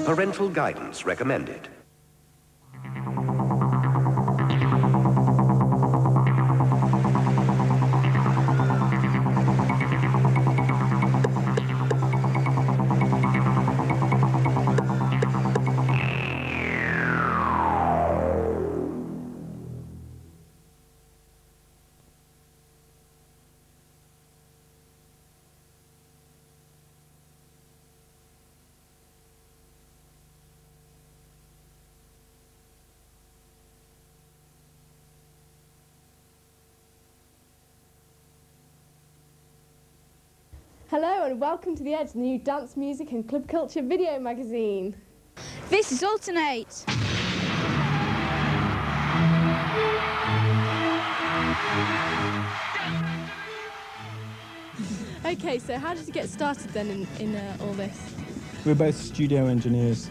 parental guidance recommended. Hello and welcome to The Edge, the new dance music and club culture video magazine. This is Alternate. Okay, so how did you get started then in all this? We're both studio engineers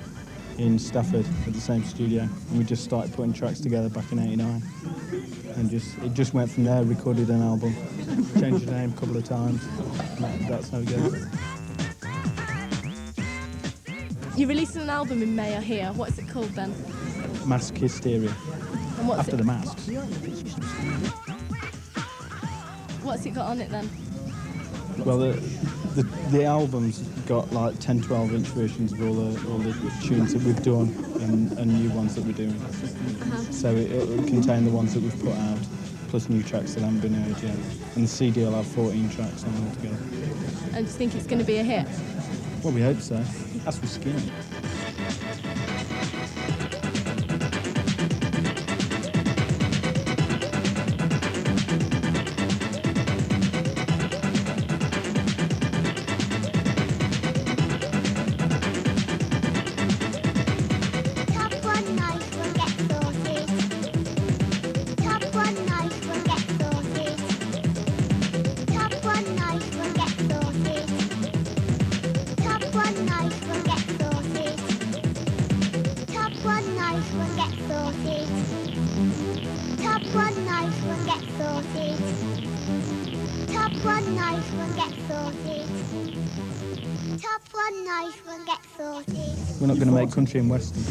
in Stafford at the same studio, and we just started putting tracks together back in '89, and it just went from there. Recorded an album, changed the name a couple of times, and that's how it goes. You released an album in May, I hear. What is it called then? Mask Hysteria. And what's After it? the masks. What's it got on it then? Well, the album's got like 10-12 inch versions of all the tunes that we've done and new ones that we're doing. So it'll contain the ones that we've put out, plus new tracks that haven't been heard yet. And the CD will have 14 tracks on altogether. And do you think it's going to be a hit? Well, we hope so. That's for Skin. We're not going to make country and western.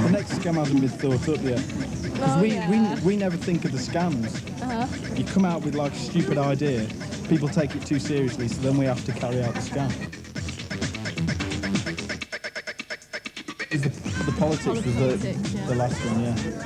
The next scam hasn't been thought up yet. Because we never think of the scams. You come out with like a stupid idea, people take it too seriously, so then we have to carry out the scam. The politics was the last one, yeah.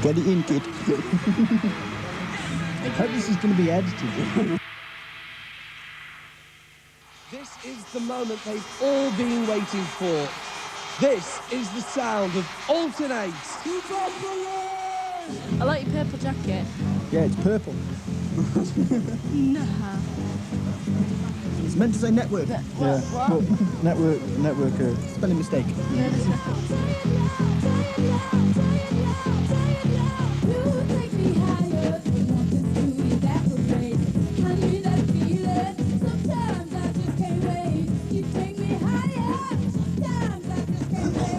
Get it in, kid. I hope this is going to be edited. This is the moment they've all been waiting for. This is the sound of Alternate. I like your purple jacket. Yeah, it's purple. Nah. It's meant to say network. What? Well, network, spelling mistake.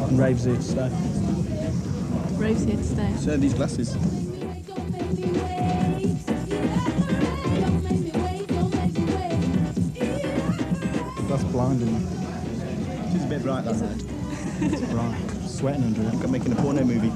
And Rave's here to stay. Rave's here to stay. So these glasses. blinding me. She's a bit bright, that night. It's bright. Sweating under it. I'm making a porno movie.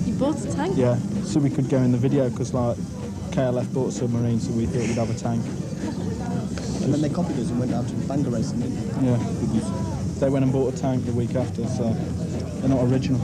You bought a tank? Yeah, so we could go in the video because like KLF bought a submarine, so we thought we'd have a tank. And then they copied us and went out to banger racing, didn't they? Yeah, they went and bought a tank the week after, so they're not original.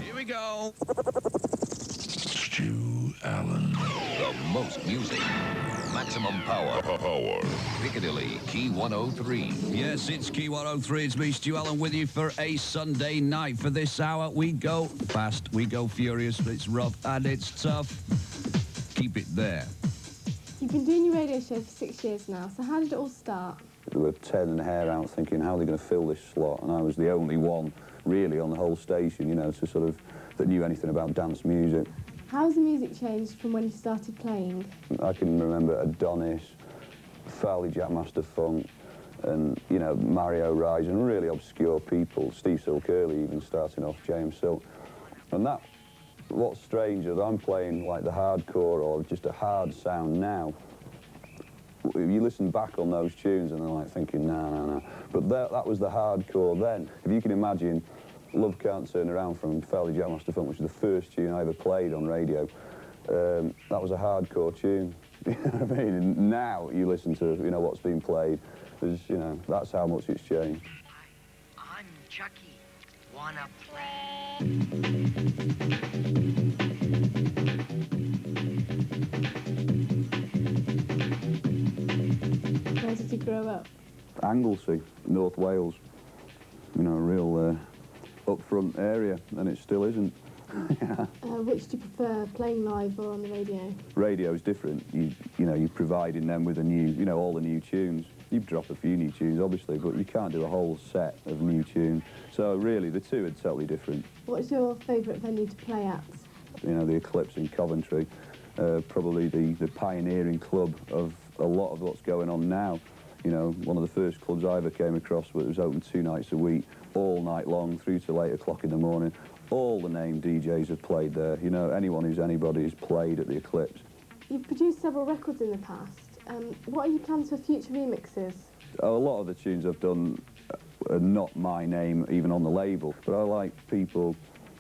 Here we go. Stu Allen. The most music. Maximum power. Piccadilly, Key 103. Yes, it's Key 103. It's me, Stu Allen, with you for a Sunday night. For this hour, we go fast, we go furious, it's rough and it's tough. Keep it there. You've been doing your radio show for 6 years now, so how did it all start? We were tearing hair out thinking, how are they going to fill this slot? And I was the only one, really, on the whole station, you know, to sort of, that knew anything about dance music. How's the music changed from when you started playing? I can remember Adonis, Farley Jackmaster Funk, and, you know, Mario Rise, and really obscure people, Steve Silk Early even starting off, James Silk. And that, what's strange is I'm playing like the hardcore or just a hard sound now. You listen back on those tunes and they're like thinking, no. But that was the hardcore then. If you can imagine, Love Can't Turn Around from Farley Jackmaster Funk, which was the first tune I ever played on radio, that was a hardcore tune. You know what I mean? And now you listen to, you know, what's being played. There's, you know, that's how much it's changed. Hi, I'm Chucky. Wanna play? Where did you grow up? Anglesey, North Wales. You know, a real upfront area, and it still isn't. Yeah. Which do you prefer, playing live or on the radio? Radio is different. You know, you're providing them with a new, you know, all the new tunes. You drop a few new tunes, obviously, but you can't do a whole set of new tunes. So really, the two are totally different. What's your favourite venue to play at? you know, the Eclipse in Coventry, probably the pioneering club of a lot of what's going on now. You know, one of the first clubs I ever came across was open 2 nights a week, all night long, through to 8 o'clock in the morning. All the named DJs have played there. You know, anyone who's anybody has played at the Eclipse. You've produced several records in the past. What are your plans for future remixes? A lot of the tunes I've done are not my name even on the label, but I like people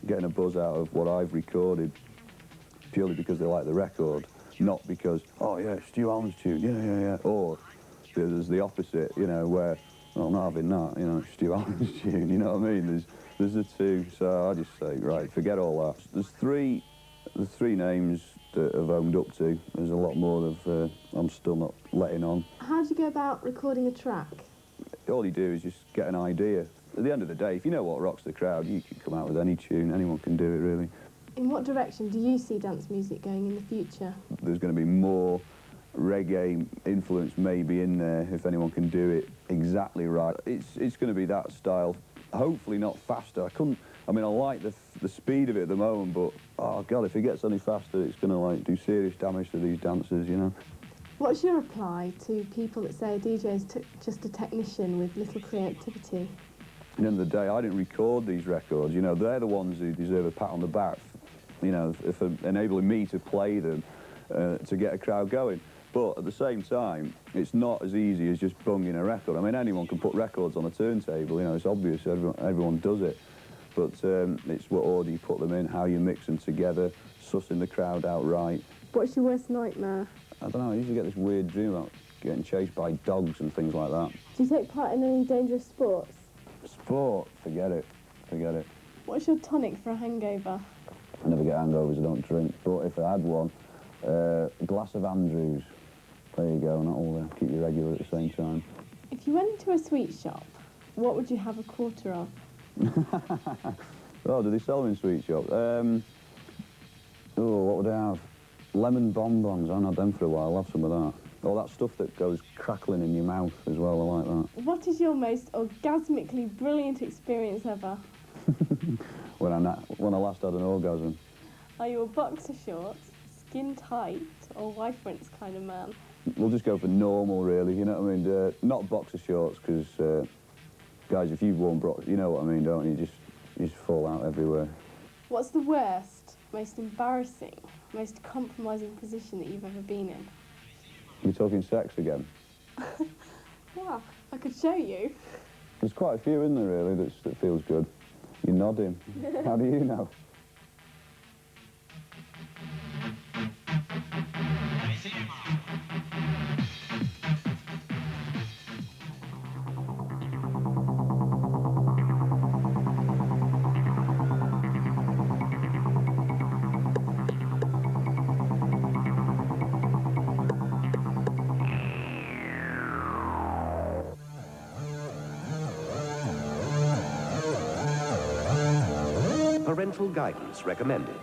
getting a buzz out of what I've recorded purely because they like the record, not because, oh yeah, Stu Allen's tune, yeah, or there's the opposite, you know, where, well, I'm not having that, you know, Stu Allen's tune, you know what I mean? There's the two, so I just say, right, forget all that. There's three names that I've owned up to. There's a lot more that I'm still not letting on. How do you go about recording a track? All you do is just get an idea. At the end of the day, if you know what rocks the crowd, you can come out with any tune. Anyone can do it, really. In what direction do you see dance music going in the future? There's going to be more reggae influence maybe in there if anyone can do it exactly right. It's going to be that style. Hopefully not faster. I mean, I like the speed of it at the moment, but, oh, God, if it gets any faster, it's going to, like, do serious damage to these dancers, you know? What's your reply to people that say a DJ is just a technician with little creativity? At the end of the day, I didn't record these records, you know, they're the ones who deserve a pat on the back, you know, for enabling me to play them, to get a crowd going. But at the same time, it's not as easy as just bunging a record. I mean, anyone can put records on a turntable, you know, it's obvious, everyone does it. But it's what order you put them in, how you mix them together, sussing the crowd out right. What's your worst nightmare? I don't know, I usually get this weird dream about getting chased by dogs and things like that. Do you take part in any dangerous sports? Sport, forget it. What's your tonic for a hangover? I never get hangovers, I don't drink. But if I had one, a glass of Andrews. There you go, not all there. Keep you regular at the same time. If you went into a sweet shop, what would you have a quarter of? Oh, do they sell them in sweet shops? Oh, what would I have? Lemon bonbons. I haven't had them for a while. I'll have some of that. All that stuff that goes crackling in your mouth as well. I like that. What is your most orgasmically brilliant experience ever? when I last had an orgasm. Are you a boxer shorts, skin tight, or wife rinse kind of man? We'll just go for normal, really. You know what I mean? Not boxer shorts, because guys, if you've worn you know what I mean, don't you? You just fall out everywhere. What's the worst, most embarrassing, most compromising position that you've ever been in? We're talking sex again? Well, I could show you. There's quite a few, isn't there, really, that feels good. You're nodding. How do you know? Parental guidance recommended.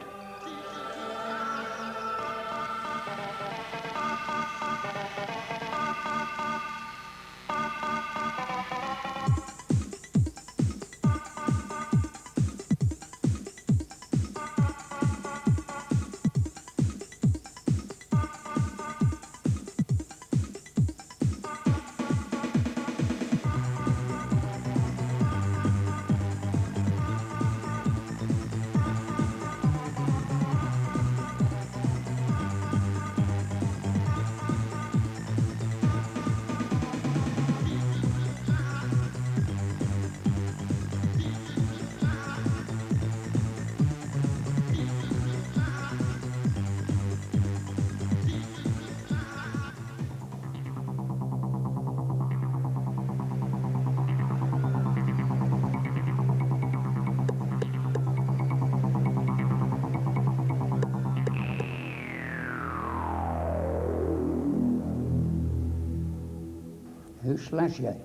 Who's Slasher?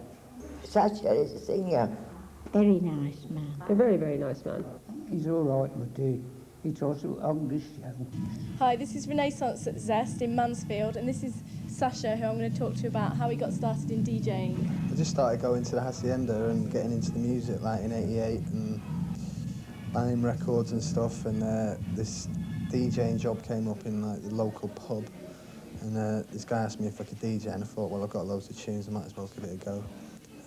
Slasher is a singer. Very nice man. A very, very nice man. He's all right, but he's also on this show. Hi, this is Renaissance at Zest in Mansfield, and this is Sasha, who I'm going to talk to you about how he got started in DJing. I just started going to the Hacienda and getting into the music like in '88 and buying records and stuff, and this DJing job came up in like the local pub, and this guy asked me if I could DJ, and I thought, well, I've got loads of tunes, I might as well give it a go.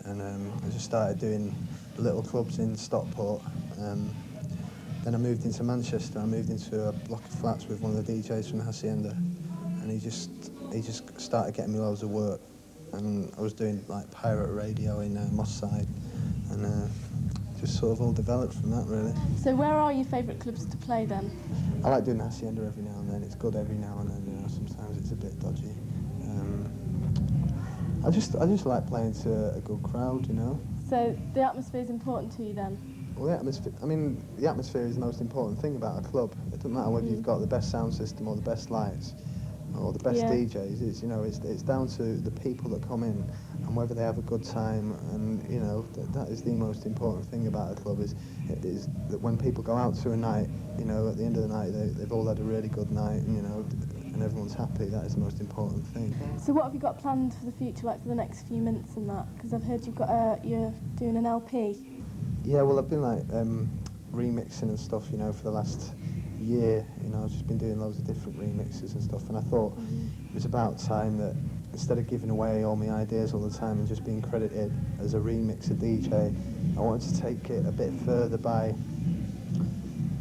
And I just started doing little clubs in Stockport. Then I moved into Manchester. I moved into a block of flats with one of the DJs from the Hacienda, and he just started getting me loads of work. And I was doing like pirate radio in Moss Side, and just sort of all developed from that, really. So where are your favourite clubs to play then? I like doing the Hacienda every now and then. It's good every now and then. You know, sometimes it's a bit dodgy. I just like playing to a good crowd, you know. So the atmosphere is important to you then? Well, the atmosphere. I mean, the atmosphere is the most important thing about a club. It doesn't matter whether you've got the best sound system or the best lights or the best DJs. It's, you know, it's down to the people that come in and whether they have a good time. And you know, that is the most important thing about a club. Is that when people go out to a night, you know, at the end of the night they've all had a really good night, and you know, and everyone's happy. That is the most important thing. So what have you got planned for the future, like for the next few months and that? Because I've heard you're doing an LP. Yeah, well, I've been like remixing and stuff, you know, for the last year. You know, I've just been doing loads of different remixes and stuff, and I thought it was about time that instead of giving away all my ideas all the time and just being credited as a remixer DJ, I wanted to take it a bit further by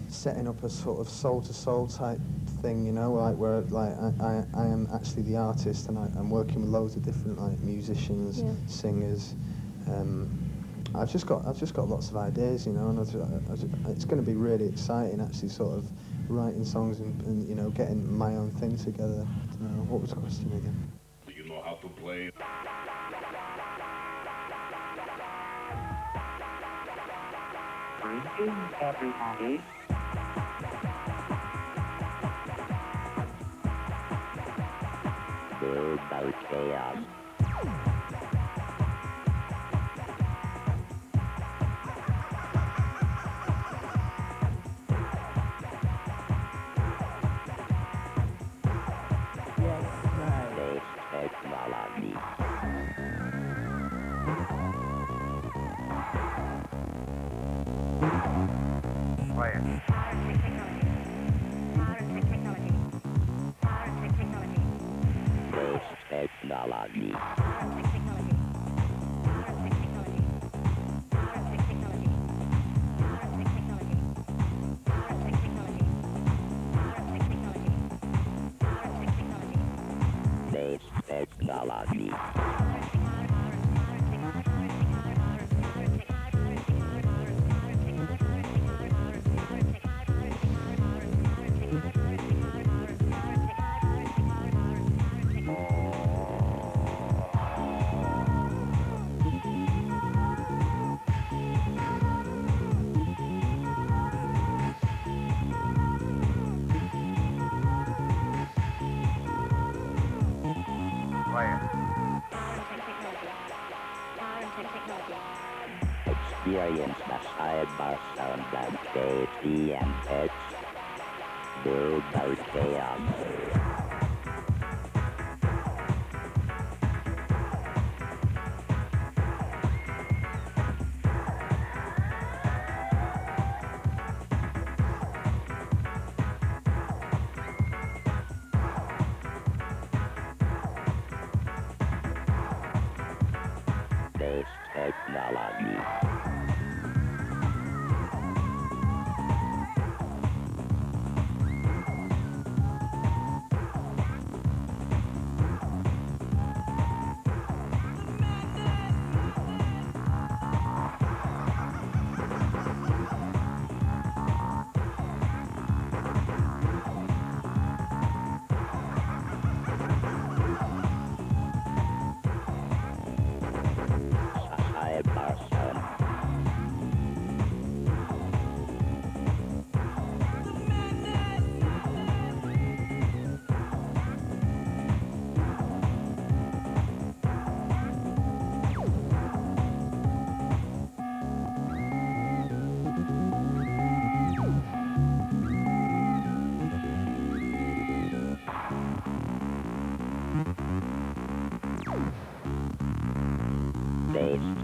setting up a sort of soul-to-soul type thing, you know, like where like I am actually the artist, and I'm working with loads of different like musicians, singers. I've just got lots of ideas, you know, and it's going to be really exciting actually, sort of writing songs and you know, getting my own thing together. I don't know, what was the question again? Do you know how to play? Greetings, everybody. Global chaos. Technology. Technology. Technology. Experience the sidebar sound of KTMX. Global chaos. Technology.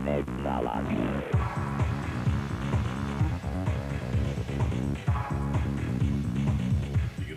Technology. Do you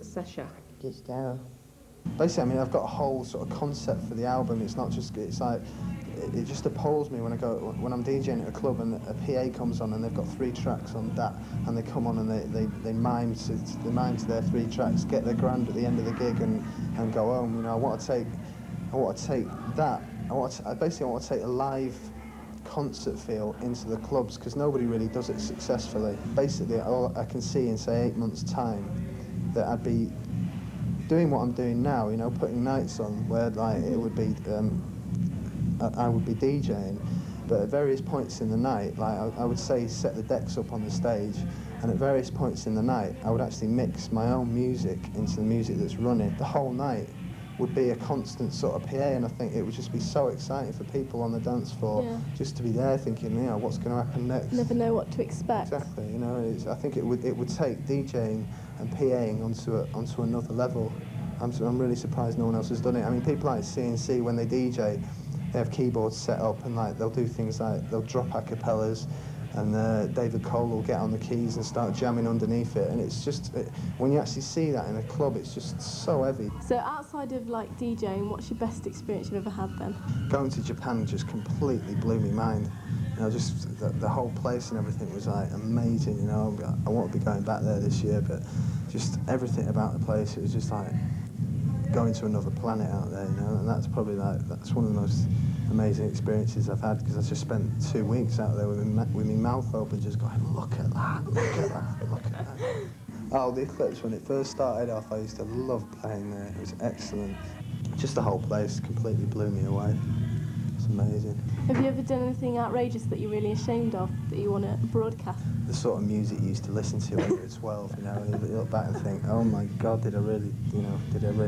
Sasha? Just how? Basically, I mean, I've got a whole sort of concept for the album. It's not just, it's like, it just appalls me when when I'm DJing at a club and a PA comes on and they've got 3 tracks on that, and they come on and they mime to their 3 tracks, get their grand at the end of the gig and go home. You know, I want to take that. Basically, I want to take a live concert feel into the clubs, because nobody really does it successfully. Basically, all I can see in, say, 8 months' time, that I'd be doing what I'm doing now, you know, putting nights on where, like, it would be, I would be DJing, but at various points in the night, like, I would say set the decks up on the stage, and at various points in the night, I would actually mix my own music into the music that's running. The whole night would be a constant sort of PA, and I think it would just be so exciting for people on the dance floor, just to be there thinking, you know, what's going to happen next. Never know what to expect. Exactly, you know, I think it would take DJing and PAing onto another level. I'm really surprised no one else has done it. I mean, people like CNC, when they DJ, they have keyboards set up, and like they'll do things like they'll drop acapellas, and David Cole will get on the keys and start jamming underneath it, and it's just, when you actually see that in a club, it's just so heavy. So outside of like DJing, what's your best experience you've ever had then? Going to Japan just completely blew me mind. You know, just the whole place and everything was like amazing. You know, I want to be going back there this year, but just everything about the place, it was just like going to another planet out there, you know, and that's probably that's one of the most amazing experiences I've had, because I just spent 2 weeks out there with my mouth open, just going, look at that, look at that, look at that. Oh, the Eclipse, when it first started off, I used to love playing there. It was excellent. Just the whole place completely blew me away. It's amazing. Have you ever done anything outrageous that you're really ashamed of, that you want to broadcast? The sort of music you used to listen to when you were 12, you know, and you look back and think, oh my God, did I really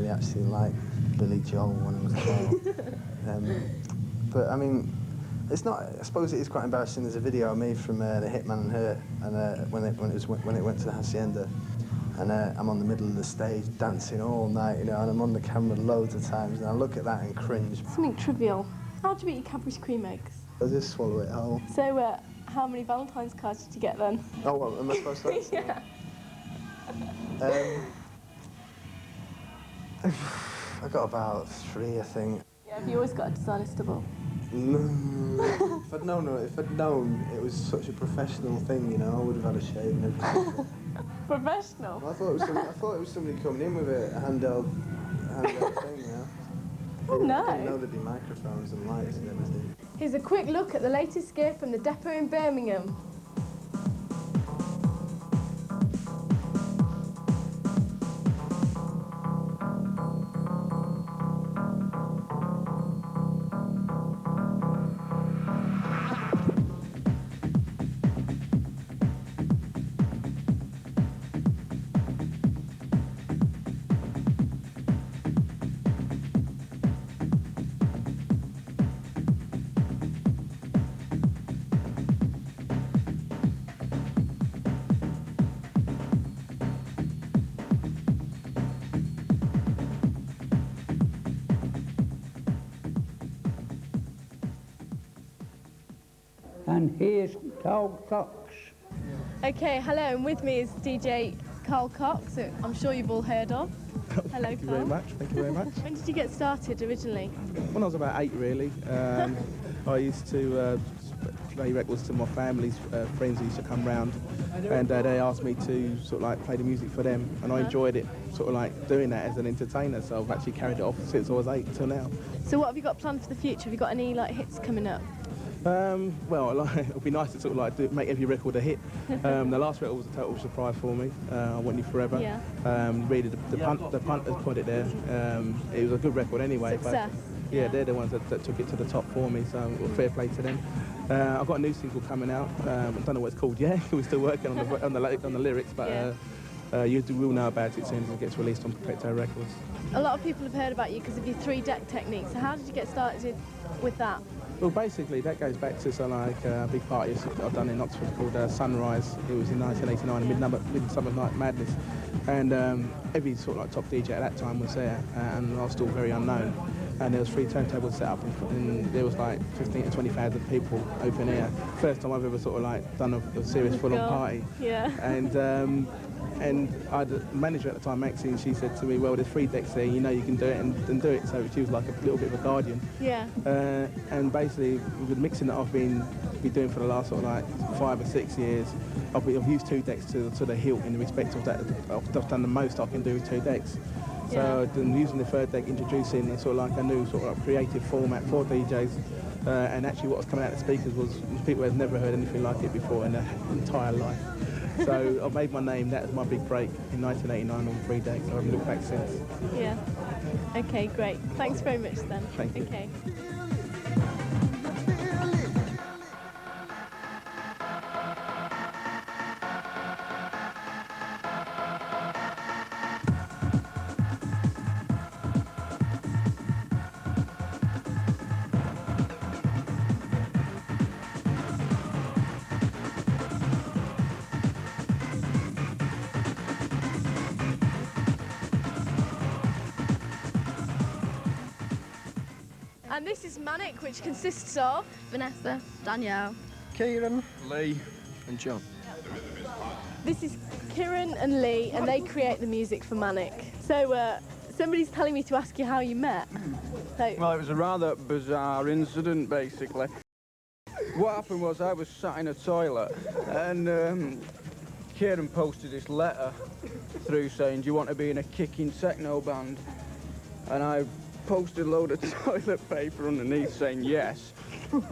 actually like Billy Joel when I was 12? But I mean, it's not, I suppose it is quite embarrassing. There's a video of me from The Hitman and Her, and when it went to the Hacienda, and I'm on the middle of the stage dancing all night, you know, and I'm on the camera loads of times, and I look at that and cringe. Something trivial. How do you eat your Cadbury's cream eggs? I just swallow it whole. So, how many Valentine's cards did you get then? Oh, well, am I supposed to answer? Yeah. I got about 3, I think. Yeah, have you always got a designer stubble? No. If I'd known it was such a professional thing, you know, I would have had a shave and everything. Professional? Well, I thought it was somebody coming in with a handheld thing, you know. Oh, no. I didn't know there'd be microphones and lights and everything. Here's a quick look at the latest gear from the depot in Birmingham. And here's Carl Cox. Okay, hello, and with me is DJ Carl Cox, who I'm sure you've all heard of. Hello, Carl. Thank you very much, thank you very much. When did you get started originally? When I was about 8, really. I used to play records to my family's friends who used to come round, and they asked me to sort of like play the music for them, and I enjoyed it, sort of like doing that as an entertainer, so I've actually carried it off since I was 8 till now. So what have you got planned for the future? Have you got any like hits coming up? Well, it would be nice to sort of like make every record a hit. The last record was a total surprise for me. I Want You Forever. Yeah. Really, the punters put it there. It was a good record anyway. Success. But, yeah, they're the ones that took it to the top for me, so fair play to them. I've got a new single coming out. I don't know what it's called yet. We're still working on the lyrics, but you will know about it as soon as it gets released on Perfecto Records. A lot of people have heard about you because of your 3-deck technique. So how did you get started with that? Well, basically, that goes back to a big party I've done in Oxford called Sunrise. It was in 1989, Midsummer Night Madness. And every sort of like top DJ at that time was there, and I was still very unknown. And there was 3 turntables set up, and there was like 15 to 20,000 people open air. First time I've ever sort of like done a serious full-on party. Yeah. And and I had a manager at the time, Maxine, she said to me, well, there's 3 decks there, you know you can do it, and do it. So she was like a little bit of a guardian. Yeah. And basically, with the mixing that I've been doing for the last sort of like 5 or 6 years, I've used 2 decks to the hilt in the respect of that. I've done the most I can do with 2 decks. So then using the 3rd deck, introducing a sort of like a new sort of creative format for DJs, and actually what was coming out of the speakers was people who had never heard anything like it before in their entire life. So I made my name, that was my big break in 1989 on 3 decks. I haven't looked back since. Yeah. Okay, great. Thanks very much then. Thank you. Okay. And this is Manic, which consists of Vanessa, Danielle, Kieran, Lee and John. This is Kieran and Lee, and they create the music for Manic. So somebody's telling me to ask you how you met. So, Well, it was a rather bizarre incident, basically. What happened was I was sat in a toilet, and Kieran posted this letter through saying, do you want to be in a kicking techno band? And I posted a load of toilet paper underneath saying yes.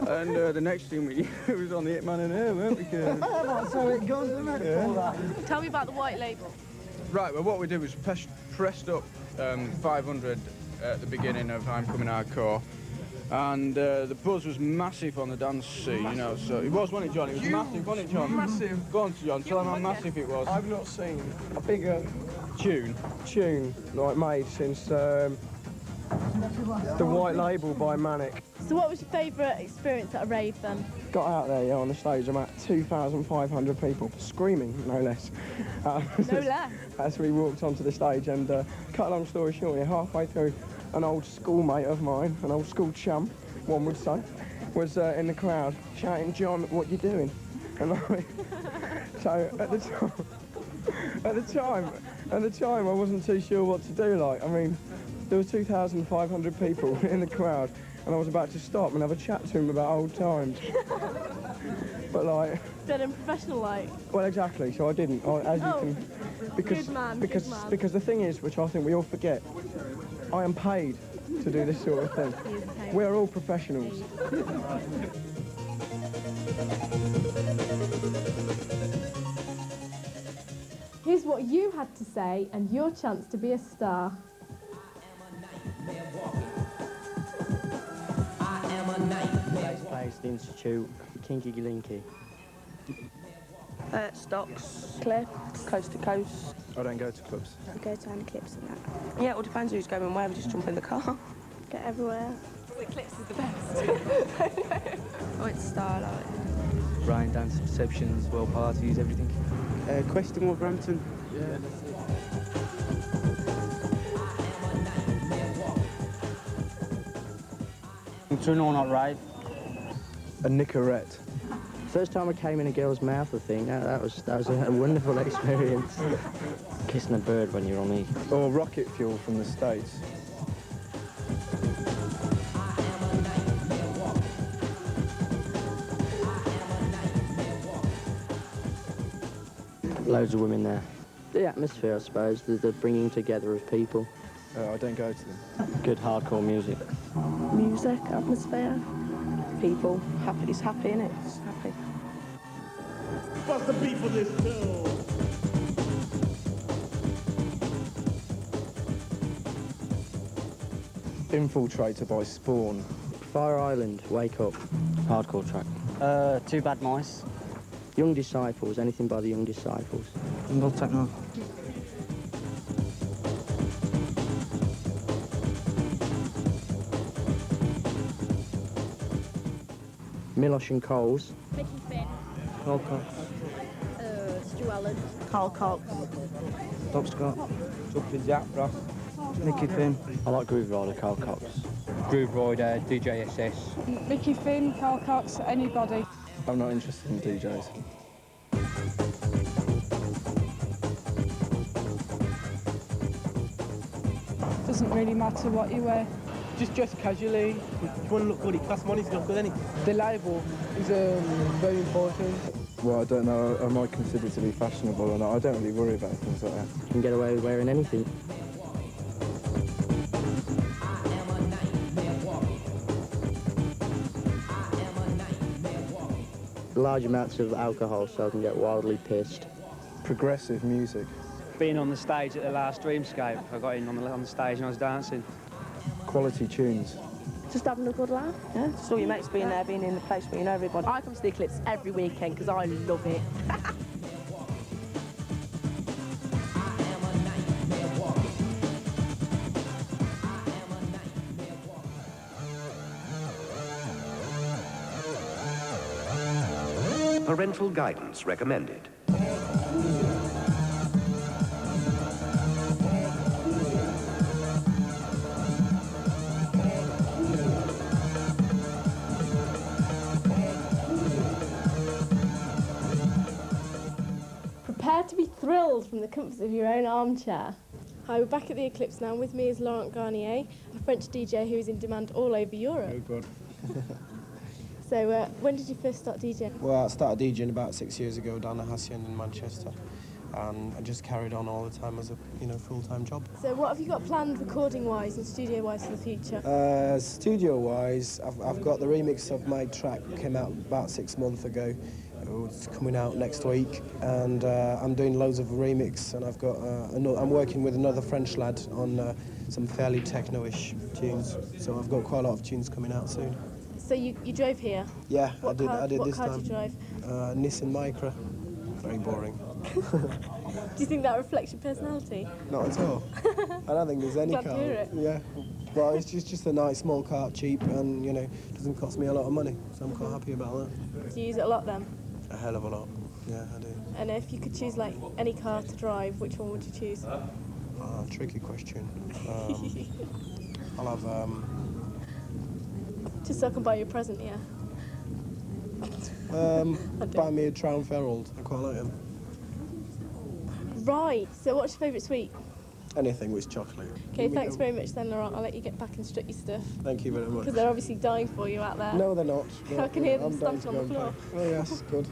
And the next thing we knew, it was on the Hitman and Air, weren't we, Kieran? That's how it goes, isn't it? Yeah. tell me about the white label. Right, well, what we did was pressed up 500 at the beginning of I'm Coming Hardcore. And the buzz was massive on the dance scene, you know, so it was, wasn't it, John? It was massive, wasn't it, John? Massive. Go on, John, tell them how massive it was. I've not seen a bigger Tune. like made since the White Label by Manic. So what was your favourite experience at a rave then? Got out there, yeah, on the stage, about 2,500 people screaming, no less. No less. As we walked onto the stage, and cut a long story short, yeah, halfway through, an old schoolmate of mine, an old school chum, one would say, was in the crowd shouting, "John, what you doing?" And so at the time, I wasn't too sure what to do. Like, I mean, there were 2,500 people in the crowd, and I was about to stop and have a chat to him about old times. But like, Dead and professional like. well, exactly. So I didn't. Because good man. because the thing is, which I think we all forget, I am paid to do this sort of thing. We're all professionals. Here's what you had to say and your chance to be a star. Place Institute, Kinky Linky. Stocks, Eclipse, Coast to Coast. I don't go to clubs. I go to an Eclipse and that. Yeah, it all depends who's going where, we just jump in the car. Get everywhere. Eclipse is the best. I went to Starlight. Brian Dance, Perceptions, World Parties, everything. Quest in Wolverhampton. Yeah. To an all-night rave. A Nicorette. First time I came in a girl's mouth, I think, that was a wonderful experience. Kissing a bird when you're on E. Or rocket fuel from the States. Loads of women there. The atmosphere, I suppose, the bringing together of people. I don't go to them. Good hardcore music. Music, atmosphere, people. Happy, it's happy, innit? It's happy. What's the beef with this tune? Infiltrator by Spawn. Fire Island, Wake Up. Hardcore track. Two Bad Mice. Young Disciples, anything by the Young Disciples. No techno. Milosh and Coles. Mickey Finn. Carl Cox. Stu Allen. Carl Cox. Doc Scott. Tuffy Jack Ross. Mickey Finn. I like Groove Rider, Carl Cox. Groove Rider, DJ SS. Mickey Finn, Carl Cox, anybody. I'm not interested in DJs. doesn't really matter what you wear. Just dress casually. If you want to look good, it costs money to look good, innit? The label is very important. Well, I don't know. I might consider it to be fashionable or not. I don't really worry about things like that. You can get away with wearing anything. Large amounts of alcohol so I can get wildly pissed. Progressive music. Being on the stage at the last Dreamscape, I got in on the stage and I was dancing. Quality tunes. Just having a good laugh. Yeah, just all your mates being there, being in the place where you know everybody. I come to the Eclipse every weekend because I love it. Parental guidance recommended. Prepare to be thrilled from the comforts of your own armchair. Hi, we're back at the Eclipse now. With me is Laurent Garnier, a French DJ who is in demand all over Europe. Very good. So, when did you first start DJing? Well, I started DJing about 6 years ago down at Hassian in Manchester, and I just carried on all the time as a full-time job. So, what have you got planned recording-wise and studio-wise for the future? Studio-wise, I've got the remix of my track came out about 6 months ago. It's coming out next week, and I'm doing loads of remix, and I've got I'm working with another French lad on some fairly techno-ish tunes. So I've got quite a lot of tunes coming out soon. So you drove here? Yeah, what I did this time. What car did you drive? Nissan Micra. Very boring. Do you think that reflects your personality? Not at all. I don't think there's any Glad car. to hear it. Yeah. Well, it's just a nice small car, cheap, and doesn't cost me a lot of money, so I'm quite happy about that. Do you use it a lot then? A hell of a lot. Yeah, I do. And if you could choose like any car to drive, which one would you choose? Tricky question. I'll have. Just so I can buy you a present, yeah. Buy me a Crown Ferald. I quite like them. Right. So what's your favourite sweet? Anything with chocolate. Okay, thanks very much then, Laurent. I'll let you get back and strut your stuff. Thank you very much. Because they're obviously dying for you out there. No, they're not. I can hear them I'm dying stamping on the to go and floor. pay. Oh yes, good.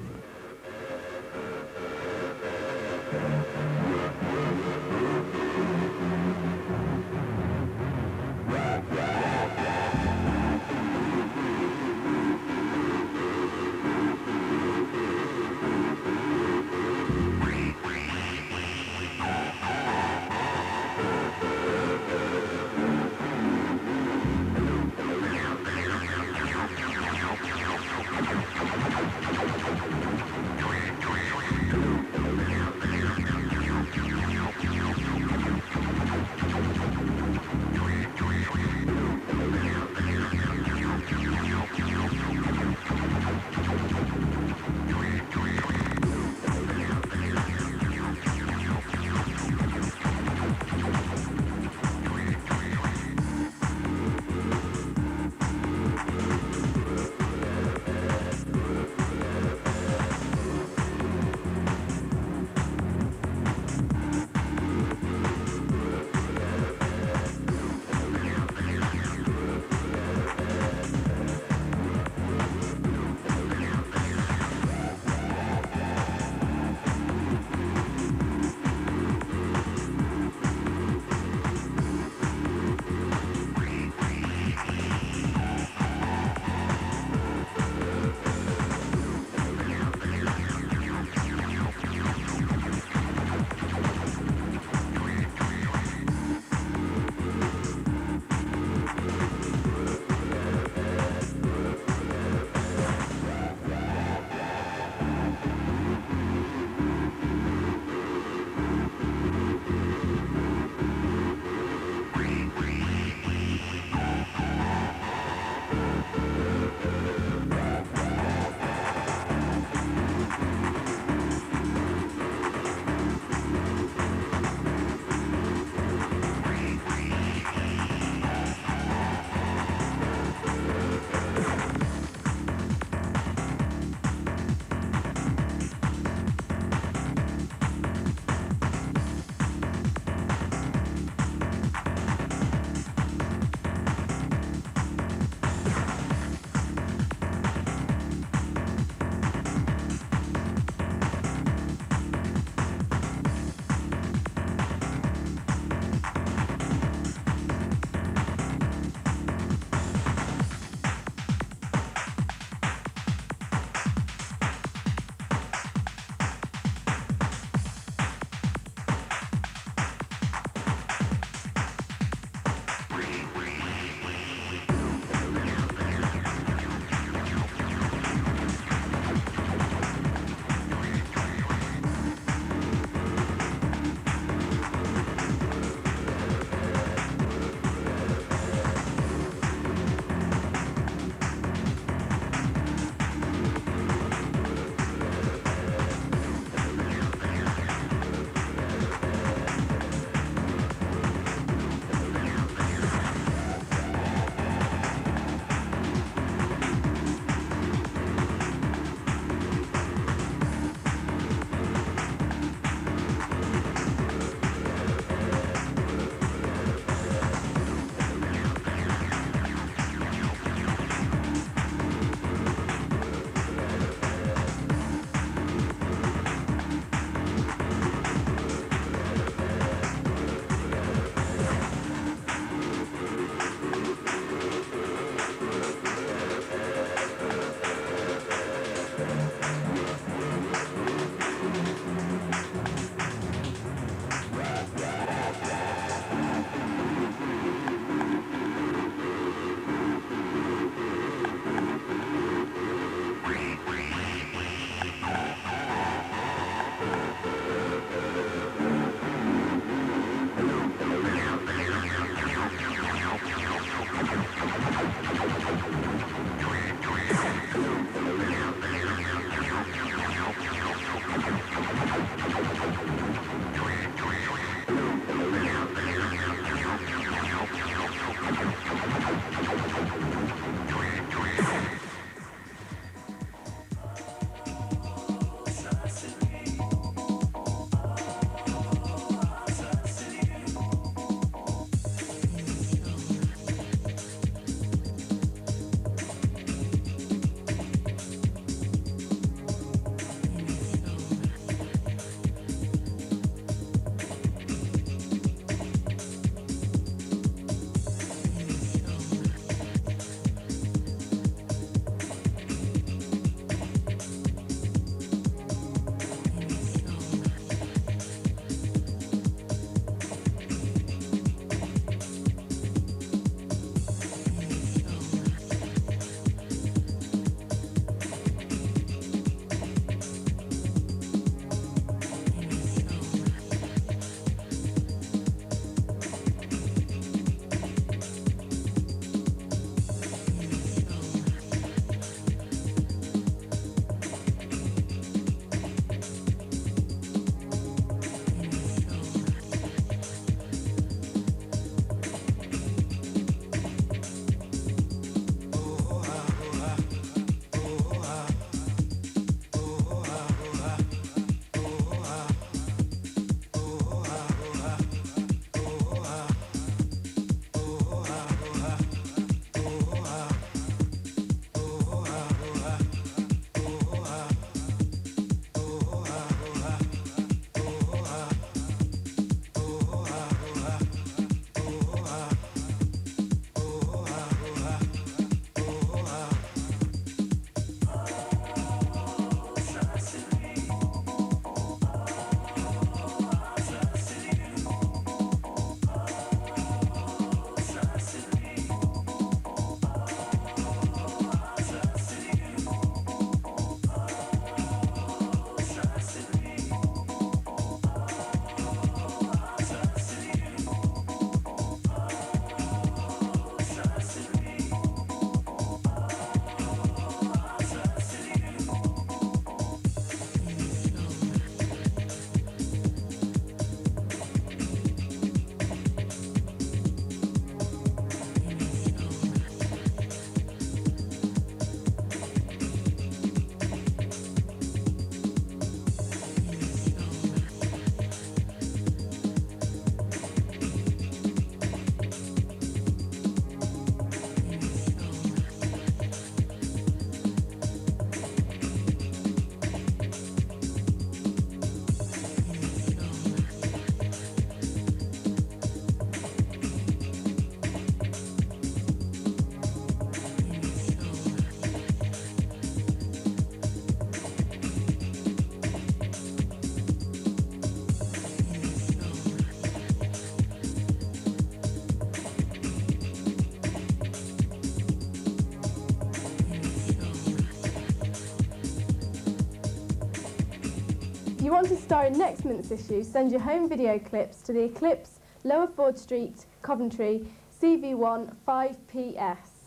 you want to star in next month's issue, send your home video clips to the Eclipse, Lower Ford Street, Coventry, CV1 5PS.